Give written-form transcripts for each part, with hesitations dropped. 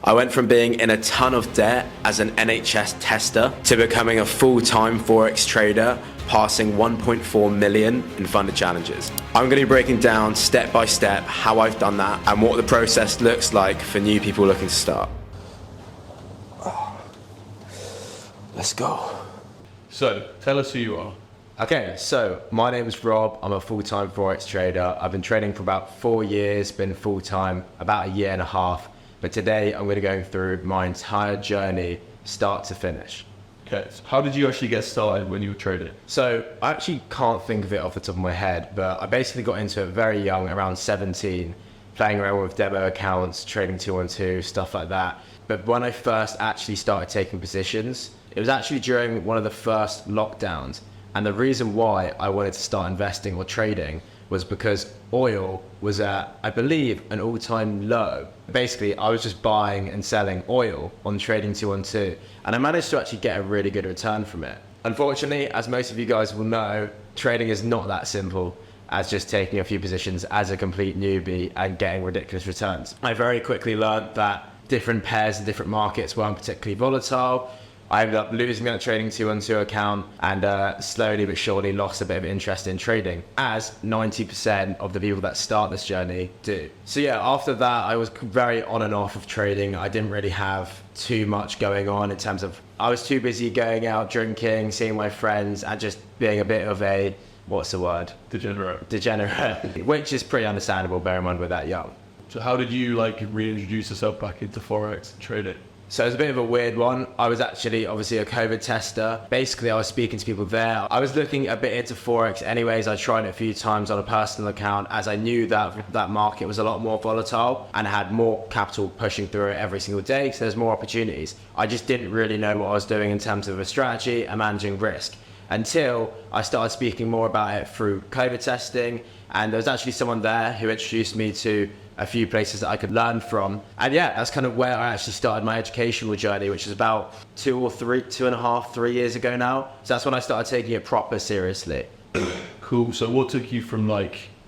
I went from being in a ton of debt as an NHS tester to becoming a full-time forex trader, passing 1.4 million in funded challenges. I'm going to be breaking down step by step how I've done that and what the process looks like for new people looking to start. Let's go. So, tell us who you are. Okay, so my name is Rob. I'm a full-time forex trader. I've been trading for about 4 years, been full-time about a year and a half. But today I'm going to go through my entire journey, start to finish. Okay, so how did you actually get started when you were trading? So I actually can't think of it off the top of my head, but I basically got into it very young, around 17, playing around with demo accounts, trading 2-on-2, stuff like that. But when I first actually started taking positions, it was actually during one of the first lockdowns. And the reason why I wanted to start investing or trading was because oil was at, I believe, an all-time low. Basically, I was just buying and selling oil on trading 2-on-2, and I managed to actually get a really good return from it. Unfortunately, as most of you guys will know, trading is not that simple as just taking a few positions as a complete newbie and getting ridiculous returns. I very quickly learned that different pairs and different markets weren't particularly volatile. I ended up losing that trading 2-on-2 account and slowly but surely lost a bit of interest in trading, as 90% of the people that start this journey do. So yeah, after that, I was very on and off of trading. I didn't really have too much going on in terms of, I was too busy going out, drinking, seeing my friends, and just being a bit of a, what's the word? Degenerate, which is pretty understandable, bear in mind we're that young. So how did you reintroduce yourself back into forex and trading? So it was a bit of a weird one. I was actually obviously a COVID tester. Basically, I was speaking to people there. I was looking a bit into forex anyways. I tried it a few times on a personal account as I knew that that market was a lot more volatile and had more capital pushing through it every single day. So there's more opportunities. I just didn't really know what I was doing in terms of a strategy and managing risk until I started speaking more about it through COVID testing. And there was actually someone there who introduced me to a few places that I could learn from. And yeah, that's kind of where I actually started my educational journey, which is about 2.5, 3 years ago now. So that's when I started taking it proper seriously. Cool. So what took you from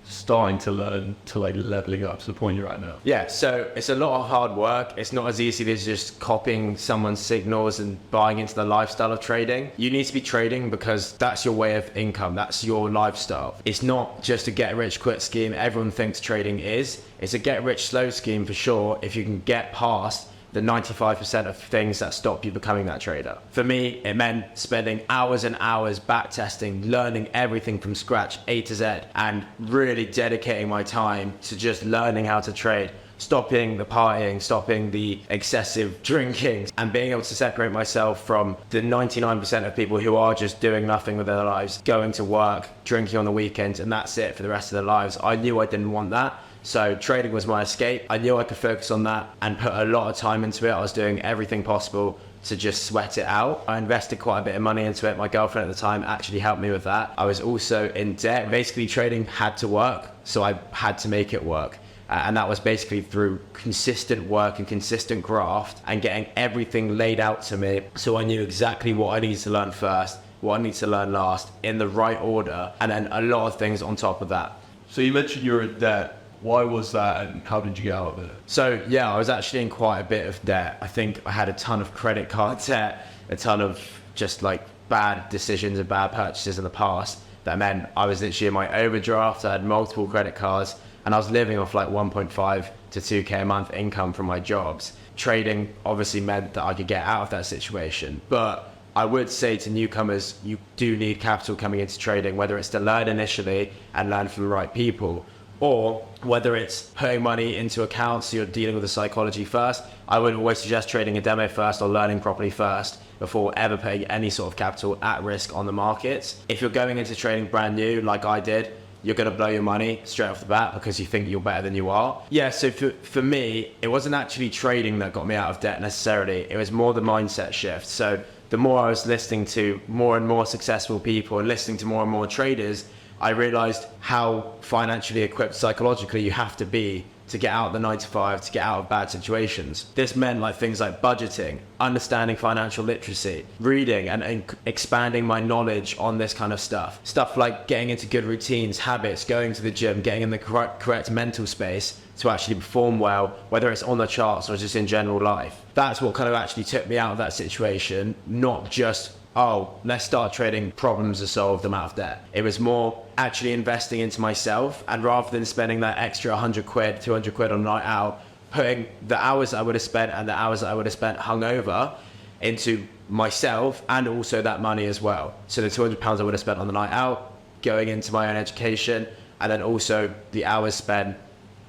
starting to learn to leveling up to the point you're at now? Yeah, so it's a lot of hard work. It's not as easy as just copying someone's signals and buying into the lifestyle of trading. You need to be trading because that's your way of income. That's your lifestyle. It's not just a get rich quick scheme. Everyone thinks trading is. It's a get rich slow scheme for sure if you can get past the 95% of things that stop you becoming that trader. For me, it meant spending hours and hours back testing, learning everything from scratch, A to Z, and really dedicating my time to just learning how to trade, stopping the partying, stopping the excessive drinking, and being able to separate myself from the 99% of people who are just doing nothing with their lives, going to work, drinking on the weekends, and that's it for the rest of their lives. I knew I didn't want that. So trading was my escape. I knew I could focus on that and put a lot of time into it. I was doing everything possible to just sweat it out. I invested quite a bit of money into it. My girlfriend at the time actually helped me with that. I was also in debt. Basically, trading had to work, so I had to make it work. And that was basically through consistent work and consistent graft and getting everything laid out to me. So I knew exactly what I needed to learn first, what I needed to learn last, in the right order, and then a lot of things on top of that. So you mentioned you were in debt. Why was that and how did you get out of it? So yeah, I was actually in quite a bit of debt. I think I had a ton of credit card debt, a ton of just bad decisions and bad purchases in the past. That meant I was literally in my overdraft. I had multiple credit cards and I was living off 1.5 to 2K a month income from my jobs. Trading obviously meant that I could get out of that situation. But I would say to newcomers, you do need capital coming into trading, whether it's to learn initially and learn from the right people, or whether it's putting money into accounts, so you're dealing with the psychology first. I would always suggest trading a demo first or learning properly first before ever putting any sort of capital at risk on the markets. If you're going into trading brand new, like I did, you're gonna blow your money straight off the bat because you think you're better than you are. Yeah, so for me, it wasn't actually trading that got me out of debt necessarily. It was more the mindset shift. So the more I was listening to more and more successful people and listening to more and more traders, I realized how financially equipped psychologically you have to be to get out of the 9 to 5, to get out of bad situations. This meant like things like budgeting, understanding financial literacy, reading and expanding my knowledge on this kind of stuff. Stuff like getting into good routines, habits, going to the gym, getting in the correct mental space to actually perform well, whether it's on the charts or just in general life. That's what kind of actually took me out of that situation, not just, oh, let's start trading, problems are solved, I'm out of debt. It was more actually investing into myself, and rather than spending that extra 100 quid, 200 quid on a night out, putting the hours I would have spent and the hours that I would have spent hungover into myself, and also that money as well. So the 200 pounds I would have spent on the night out, going into my own education, and then also the hours spent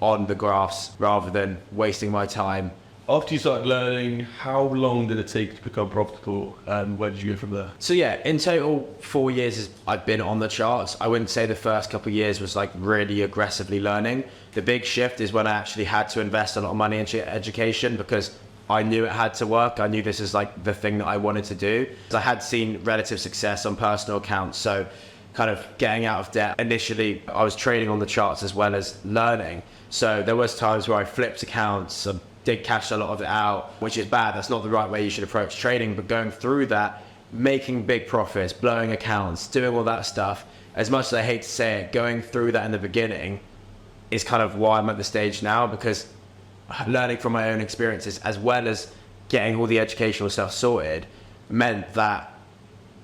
on the graphs rather than wasting my time. After you started learning, how long did it take to become profitable, and where did you go from there? So yeah, in total, 4 years I've been on the charts. I wouldn't say the first couple of years was like really aggressively learning. The big shift is when I actually had to invest a lot of money into education, because I knew it had to work. I knew this is like the thing that I wanted to do. I had seen relative success on personal accounts, so kind of getting out of debt. Initially, I was trading on the charts as well as learning. So there was times where I flipped accounts, did cash a lot of it out, which is bad. That's not the right way you should approach trading. But going through that, making big profits, blowing accounts, doing all that stuff, as much as I hate to say it, going through that in the beginning is kind of why I'm at the stage now, because learning from my own experiences as well as getting all the educational stuff sorted meant that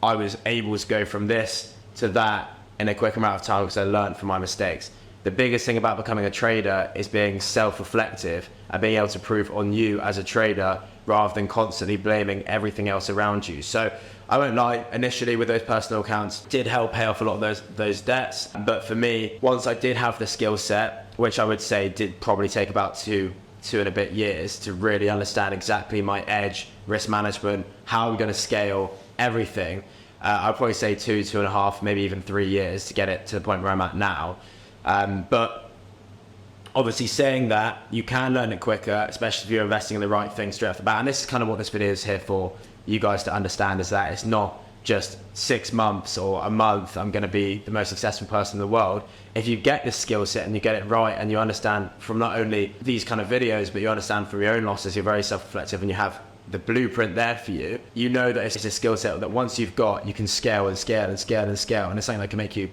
I was able to go from this to that in a quick amount of time, because I learned from my mistakes. The biggest thing about becoming a trader is being self-reflective and being able to prove on you as a trader rather than constantly blaming everything else around you. So I won't lie, initially with those personal accounts did help pay off a lot of those debts. But for me, once I did have the skill set, which I would say did probably take about two and a bit years to really understand exactly my edge, risk management, how I'm going to scale everything, I'd probably say 2.5, maybe even 3 years to get it to the point where I'm at now. But obviously saying that, you can learn it quicker, especially if you're investing in the right thing straight off the bat. And this is kind of what this video is here for you guys to understand, is that it's not just 6 months or a month, I'm going to be the most successful person in the world. If you get this skill set and you get it right, and you understand from not only these kind of videos, but you understand from your own losses, you're very self-reflective and you have the blueprint there for you, you know that it's a skill set that once you've got, you can scale and scale and scale and scale. And it's something that can make you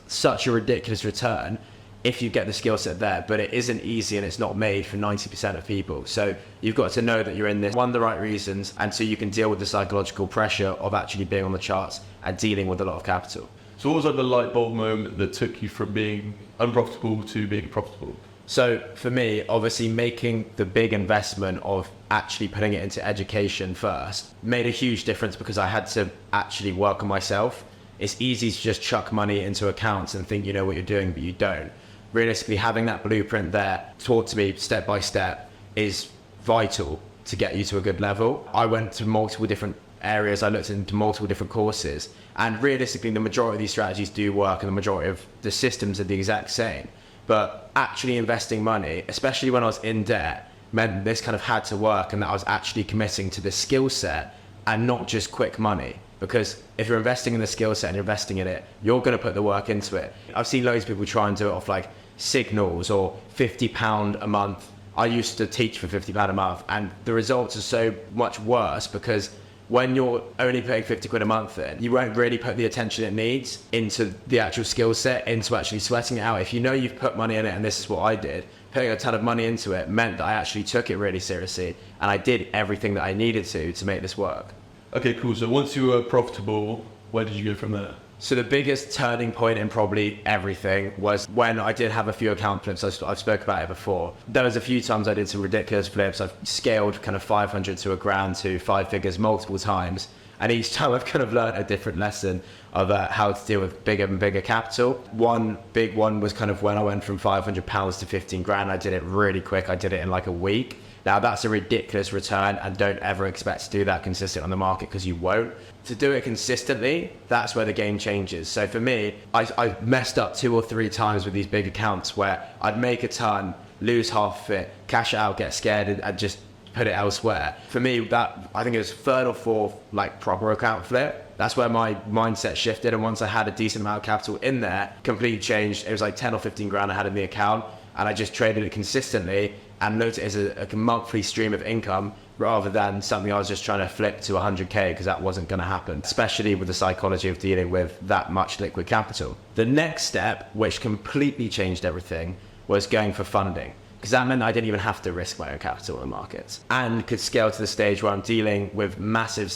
such a ridiculous return if you get the skill set there. But it isn't easy, and it's not made for 90% of people. So you've got to know that you're in this, one, the right reasons, and so you can deal with the psychological pressure of actually being on the charts and dealing with a lot of capital. So what was like the light bulb moment that took you from being unprofitable to being profitable? So for me, obviously making the big investment of actually putting it into education first made a huge difference, because I had to actually work on myself. It's easy to just chuck money into accounts and think you know what you're doing, but you don't. Realistically, having that blueprint there taught to me step by step is vital to get you to a good level. I went to multiple different areas, I looked into multiple different courses, and realistically the majority of these strategies do work, and the majority of the systems are the exact same. But actually investing money, especially when I was in debt, meant this kind of had to work, and that I was actually committing to the skill set and not just quick money. Because if you're investing in the skill set and you're investing in it, you're going to put the work into it. I've seen loads of people try and do it off like signals or £50 a month. I used to teach for £50 a month, and the results are so much worse, because when you're only paying 50 quid a month in, you won't really put the attention it needs into the actual skill set, into actually sweating it out. If you know you've put money in it, and this is what I did, putting a ton of money into it meant that I actually took it really seriously, and I did everything that I needed to make this work. Okay, cool. So once you were profitable, where did you go from there? So the biggest turning point in probably everything was when I did have a few account flips. I've spoke about it before. There was a few times I did some ridiculous flips. I've scaled kind of 500 to a grand to 5 figures multiple times. And each time I've kind of learned a different lesson of how to deal with bigger and bigger capital. One big one was kind of when I went from £500 to 15 grand. I did it really quick. I did it in like a week. Now that's a ridiculous return, and don't ever expect to do that consistent on the market, because you won't. To do it consistently, that's where the game changes. So for me, I messed up 2 or 3 times with these big accounts where I'd make a ton, lose half of it, cash it out, get scared, and just put it elsewhere. For me, that I think it was 3rd or 4th like proper account flip. That's where my mindset shifted, and once I had a decent amount of capital in there, completely changed. It was like 10 or 15 grand I had in the account, and I just traded it consistently and looked at it as a monthly stream of income rather than something I was just trying to flip to 100K, because that wasn't going to happen, especially with the psychology of dealing with that much liquid capital. The next step, which completely changed everything, was going for funding, because that meant I didn't even have to risk my own capital in the markets and could scale to the stage where I'm dealing with massive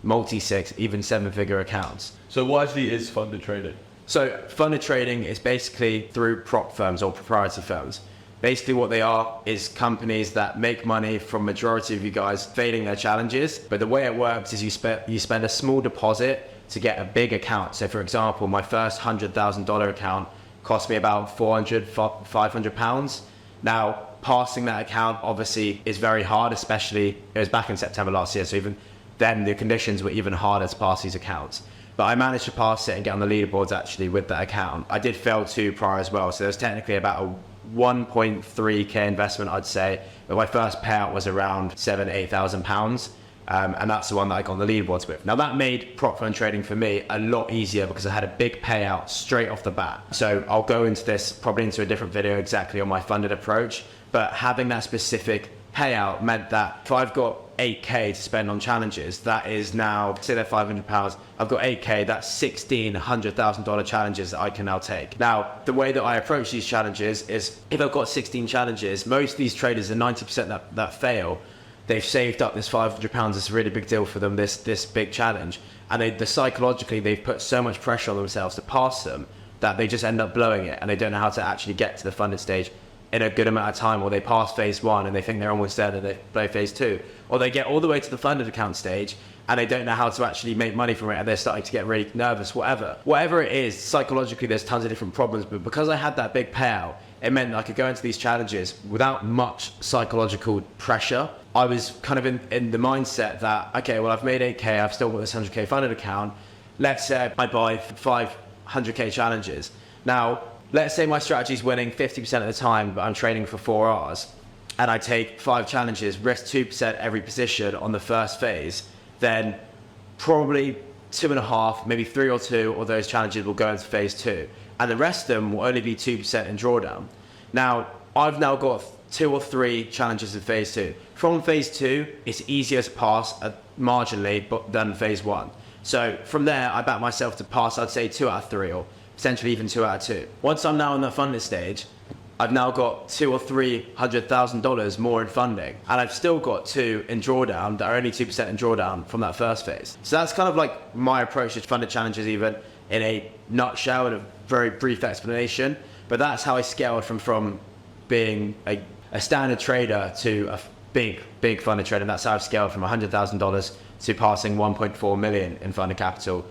multi-six, even 7-figure accounts. So what actually is funded trading? So funded trading is basically through prop firms or proprietary firms. Basically what they are is companies that make money from majority of you guys failing their challenges. But the way it works is you spend a small deposit to get a big account. So for example, my first $100,000 account cost me about 400, 500 pounds. Now, passing that account obviously is very hard, especially it was back in September last year. So even then the conditions were even harder to pass these accounts. But I managed to pass it and get on the leaderboards actually with that account. I did fail 2 prior as well. So there's technically about a 1.3k investment, I'd say, but my first payout was around £8,000, and that's the one that I got on the leaderboards with. Now that made prop firm trading for me a lot easier because I had a big payout straight off the bat. So I'll go into this probably into a different video exactly on my funded approach, but having that specific payout meant that if I've got 8k to spend on challenges, that is now, say they're £500, I've got 8k, that's $1,600,000 challenges that I can now take. Now, the way that I approach these challenges is, if I've got 16 challenges, most of these traders are 90% that fail. They've saved up this £500, it's a really big deal for them, this big challenge. And psychologically, they've put so much pressure on themselves to pass them that they just end up blowing it, and they don't know how to actually get to the funded stage in a good amount of time, or they pass phase 1 and they think they're almost there and they play phase 2, or they get all the way to the funded account stage and they don't know how to actually make money from it and they're starting to get really nervous. Whatever it is, psychologically there's tons of different problems, but because I had that big payout, it meant I could go into these challenges without much psychological pressure. I was kind of in the mindset that, okay, well, I've made 8k, I've still got this 100k funded account, let's say I buy 500k challenges. Now, let's say my strategy is winning 50% of the time, but I'm trading for 4 hours, and I take 5 challenges, risk 2% every position on the first phase, then probably 2.5, maybe 3 or 2 of those challenges will go into phase 2. And the rest of them will only be 2% in drawdown. Now, I've now got 2 or 3 challenges in phase 2. From phase 2, it's easier to pass marginally than phase 1. So from there, I back myself to pass, I'd say 2 out of 3, or potentially even 2 out of 2. Once I'm now in the funded stage, I've now got $200,000 or $300,000 more in funding, and I've still got 2 in drawdown that are only 2% in drawdown from that first phase. So that's kind of like my approach to funded challenges, even in a nutshell and a very brief explanation. But that's how I scaled from being a standard trader to a big funded trader. And that's how I've scaled from $100,000 to passing 1.4 million in funded capital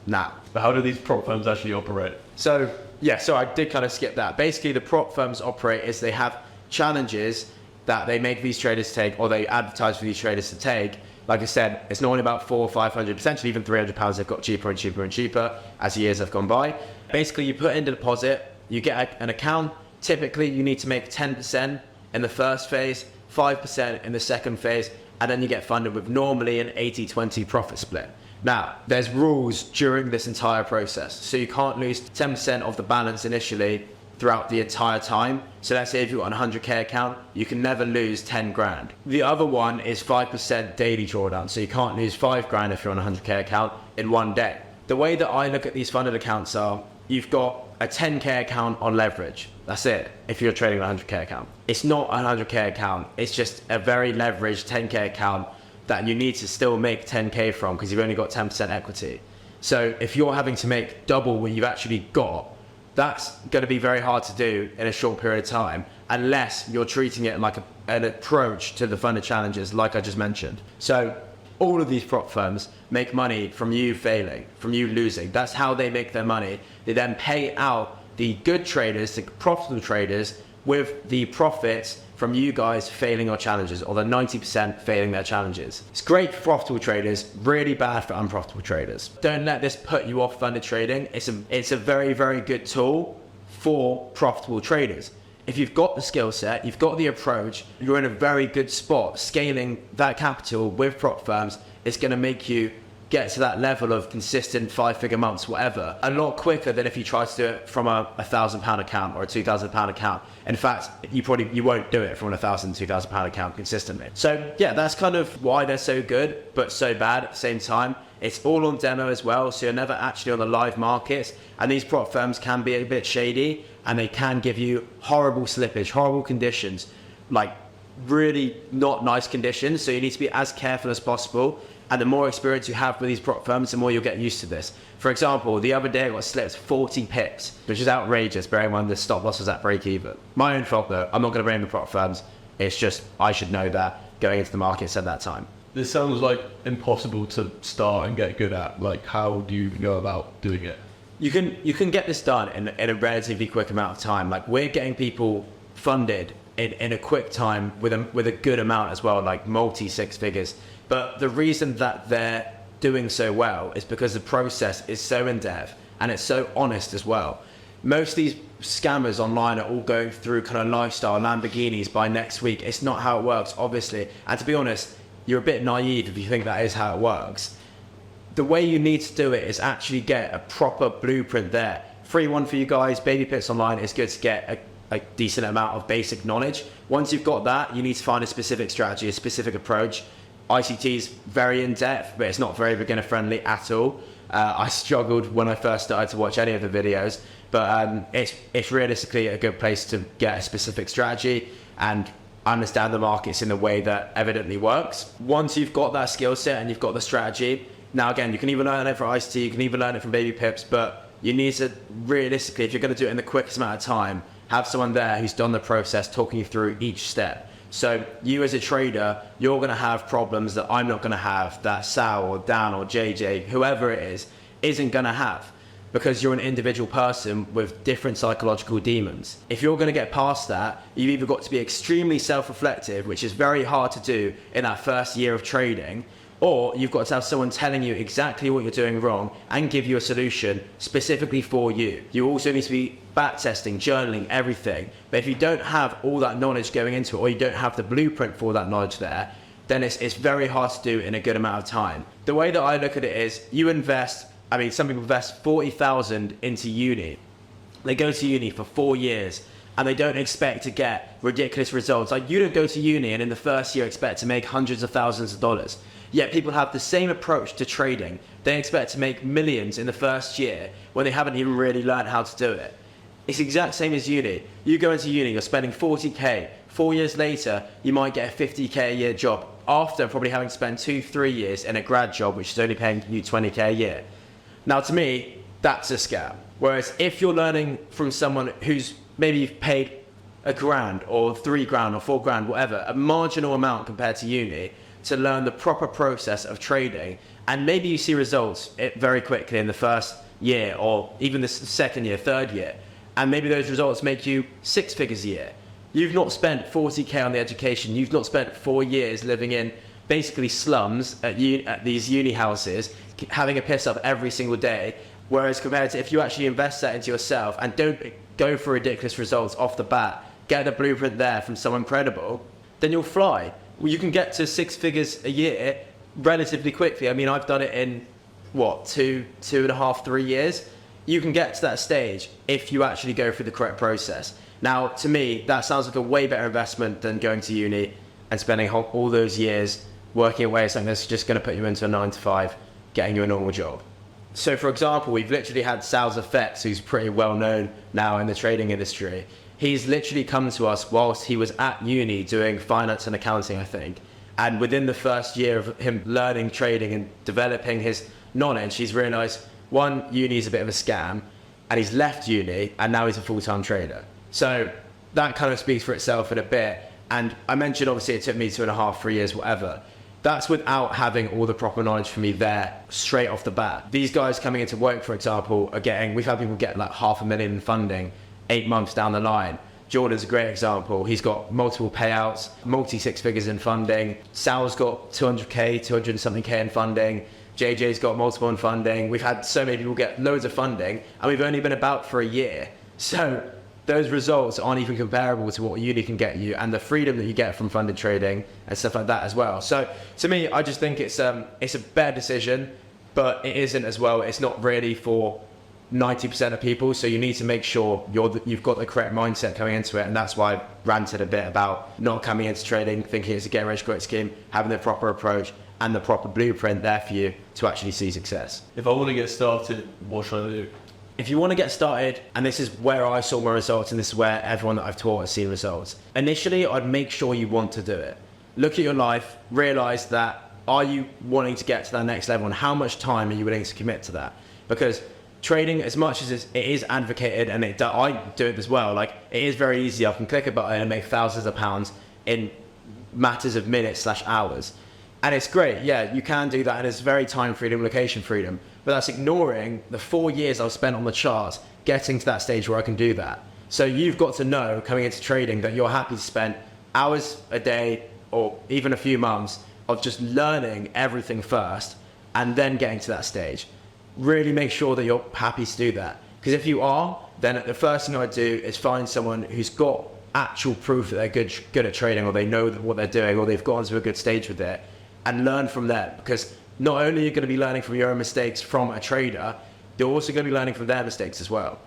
now. But how do these prop firms actually operate? So I did kind of skip that. Basically, the prop firms operate is they have challenges that they make these traders take, or they advertise for these traders to take. Like I said, it's normally about 400, 500, potentially even £300. They've got cheaper and cheaper and cheaper as years have gone by. Basically, you put in a deposit, you get an account. Typically, you need to make 10% in the first phase, 5% in the second phase, and then you get funded with normally an 80-20 profit split. Now, there's rules during this entire process. So you can't lose 10% of the balance initially throughout the entire time. So let's say if you've got an 100k account, you can never lose 10 grand. The other one is 5% daily drawdown. So you can't lose 5 grand if you're on a 100k account in one day. The way that I look at these funded accounts are, you've got a 10k account on leverage. That's it, if you're trading a 100k account. It's not a 100k account. It's just a very leveraged 10k account that you need to still make 10k from because you've only got 10% equity. So if you're having to make double what you've actually got, that's going to be very hard to do in a short period of time unless you're treating it like an approach to the funded challenges like I just mentioned. So all of these prop firms make money from you failing, from you losing. That's how they make their money. They then pay out the good traders, the profitable traders, with the profits from you guys failing your challenges, or the 90% failing their challenges. It's great for profitable traders, really bad for unprofitable traders. Don't let this put you off funded trading. It's a very, very good tool for profitable traders. If you've got the skill set, you've got the approach, you're in a very good spot. Scaling that capital with prop firms is going to make you get to that level of consistent 5-figure months, whatever, a lot quicker than if you try to do it from a £1,000 account or a £2,000 account. In fact, you won't do it from a £1,000, £2,000 account consistently. So yeah, that's kind of why they're so good, but so bad at the same time. It's all on demo as well, so you're never actually on the live markets. And these prop firms can be a bit shady, and they can give you horrible slippage, horrible conditions, like really not nice conditions. So you need to be as careful as possible. And the more experience you have with these prop firms, the more you'll get used to this. For example, the other day I got slipped 40 pips, which is outrageous, bearing in mind the stop loss was at break even. My own fault though, I'm not going to blame the prop firms. It's just, I should know that going into the markets at that time. This sounds like impossible to start and get good at. Like, how do you go about doing it? You can get this done in a relatively quick amount of time. Like, we're getting people funded in a quick time with a good amount as well, like multi 6 figures. But the reason that they're doing so well is because the process is so in-depth and it's so honest as well. Most of these scammers online are all going through kind of lifestyle Lamborghinis by next week. It's not how it works, obviously. And to be honest, you're a bit naive if you think that is how it works. The way you need to do it is actually get a proper blueprint there. Free one for you guys, Baby Pips Online. It's good to get a decent amount of basic knowledge. Once you've got that, you need to find a specific strategy, a specific approach. ICT is very in-depth, but it's not very beginner friendly at all. I struggled when I first started to watch any of the videos, but it's realistically a good place to get a specific strategy and understand the markets in a way that evidently works. Once you've got that skill set and you've got the strategy, now again, you can even learn it from ICT, you can even learn it from Baby Pips, but you need to realistically, if you're going to do it in the quickest amount of time, have someone there who's done the process talking you through each step. So you as a trader, you're going to have problems that I'm not going to have, that Sal or Dan or JJ, whoever it is, isn't going to have, because you're an individual person with different psychological demons. If you're going to get past that, you've either got to be extremely self-reflective, which is very hard to do in that first year of trading, or you've got to have someone telling you exactly what you're doing wrong and give you a solution specifically for you. You also need to be backtesting, journaling, everything. But if you don't have all that knowledge going into it, or you don't have the blueprint for that knowledge there, then it's very hard to do in a good amount of time. The way that I look at it is, you invest, some people invest 40,000 into uni. They go to uni for 4 years and they don't expect to get ridiculous results. Like, you don't go to uni and in the first year expect to make hundreds of thousands of dollars. Yet people have the same approach to trading. They expect to make millions in the first year when they haven't even really learned how to do it. It's the exact same as uni. You go into uni, you're spending 40K. 4 years later, you might get a 50K a year job after probably having spent 2-3 years in a grad job, which is only paying you 20K a year. Now, to me, that's a scam. Whereas if you're learning from someone who's maybe you've paid £1,000 or £3,000 or £4,000, whatever, a marginal amount compared to uni, to learn the proper process of trading, and maybe you see results very quickly in the first year or even the second year, third year, and maybe those results make you 6 figures a year. You've not spent 40K on the education, you've not spent 4 years living in basically slums at these uni houses, having a piss up every single day, whereas compared to if you actually invest that into yourself and don't go for ridiculous results off the bat, get a blueprint there from someone credible, then you'll fly. Well, you can get to 6 figures a year relatively quickly. I've done it in, 2.5, 3 years. You can get to that stage if you actually go through the correct process. Now, to me, that sounds like a way better investment than going to uni and spending all those years working away at something that's just going to put you into a 9-to-5, getting you a normal job. So, for example, we've literally had Sal's Effects, who's pretty well known now in the trading industry. He's literally come to us whilst he was at uni doing finance and accounting, I think. And within the first year of him learning trading and developing his knowledge, he's realised, one, uni is a bit of a scam, and he's left uni, and now he's a full-time trader. So that kind of speaks for itself in a bit. And I mentioned, obviously, it took me 2.5, 3 years, whatever. That's without having all the proper knowledge for me there straight off the bat. These guys coming into work, for example, we've had people get like $500,000 in funding 8 months down the line. Jordan's a great example. He's got multiple payouts, multi 6 figures in funding. Sal's got 200K, 200 something K in funding. JJ's got multiple in funding. We've had so many people get loads of funding, and we've only been about for a year. So those results aren't even comparable to what uni can get you, and the freedom that you get from funded trading and stuff like that as well. So to me, I just think it's a better decision. but it isn't as well. It's not really for 90% of people. So you need to make sure you've got the correct mindset coming into it. And that's why I ranted a bit about not coming into trading, thinking it's a get rich quick scheme, having the proper approach and the proper blueprint there for you to actually see success. If I want to get started, what should I do? If you want to get started, and this is where I saw my results, and this is where everyone that I've taught has seen results. Initially, I'd make sure you want to do it. Look at your life, realize that, are you wanting to get to that next level, and how much time are you willing to commit to that? Because trading, as much as it is advocated, and I do it as well, like, it is very easy. I can click a button and make thousands of pounds in matters of minutes/hours. And it's great, yeah, you can do that, and it's very time freedom, location freedom. But that's ignoring the 4 years I've spent on the charts getting to that stage where I can do that. So you've got to know coming into trading that you're happy to spend hours a day or even a few months of just learning everything first and then getting to that stage. Really make sure that you're happy to do that. Because if you are, then the first thing I would do is find someone who's got actual proof that they're good at trading, or they know what they're doing, or they've gotten to a good stage with it, and learn from them. Because not only are you going to be learning from your own mistakes from a trader, you're also going to be learning from their mistakes as well.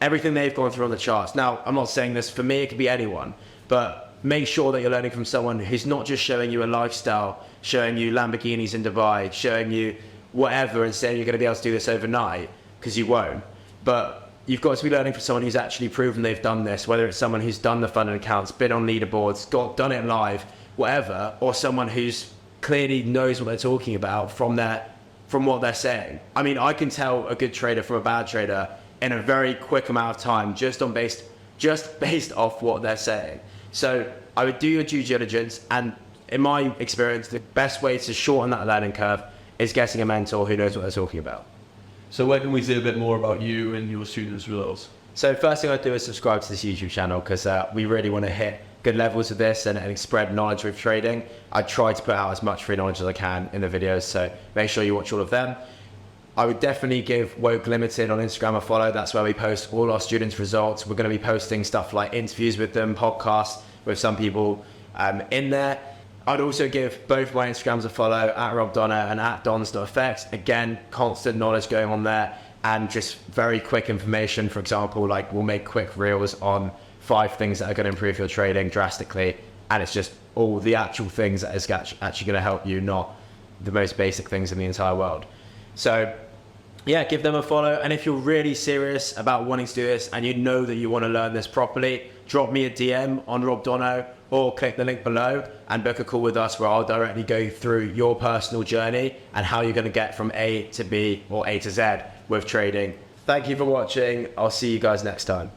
Everything they've gone through on the charts. Now, I'm not saying this, for me, it could be anyone, but make sure that you're learning from someone who's not just showing you a lifestyle, showing you Lamborghinis in Dubai, showing you whatever and saying you're going to be able to do this overnight, because you won't. But you've got to be learning from someone who's actually proven they've done this, whether it's someone who's done the funded accounts, been on leaderboards, done it live, whatever, or someone who's clearly knows what they're talking about from what they're saying. I mean, I can tell a good trader from a bad trader in a very quick amount of time, just based off what they're saying. So I would do your due diligence, and in my experience, the best way to shorten that learning curve is getting a mentor who knows what they're talking about. So where can we see a bit more about you and your students' results? So first thing I'd do is subscribe to this YouTube channel, because we really want to hit good levels of this and spread knowledge with trading. I try to put out as much free knowledge as I can in the videos, so make sure you watch all of them. I would definitely give Woke Limited on Instagram a follow. That's where we post all our students' results. We're going to be posting stuff like interviews with them, podcasts with some people in there. I'd also give both my Instagrams a follow, at Rob Donner and at Dons.effects. Again, constant knowledge going on there, and just very quick information. For example, like, we'll make quick reels on 5 things that are going to improve your trading drastically, and it's just all the actual things that is actually going to help you, not the most basic things in the entire world. So yeah, give them a follow. And if you're really serious about wanting to do this and you know that you want to learn this properly, drop me a DM on Rob Donno, or click the link below and book a call with us, where I'll directly go through your personal journey and how you're going to get from A to B or A to Z with trading. Thank you for watching. I'll see you guys next time.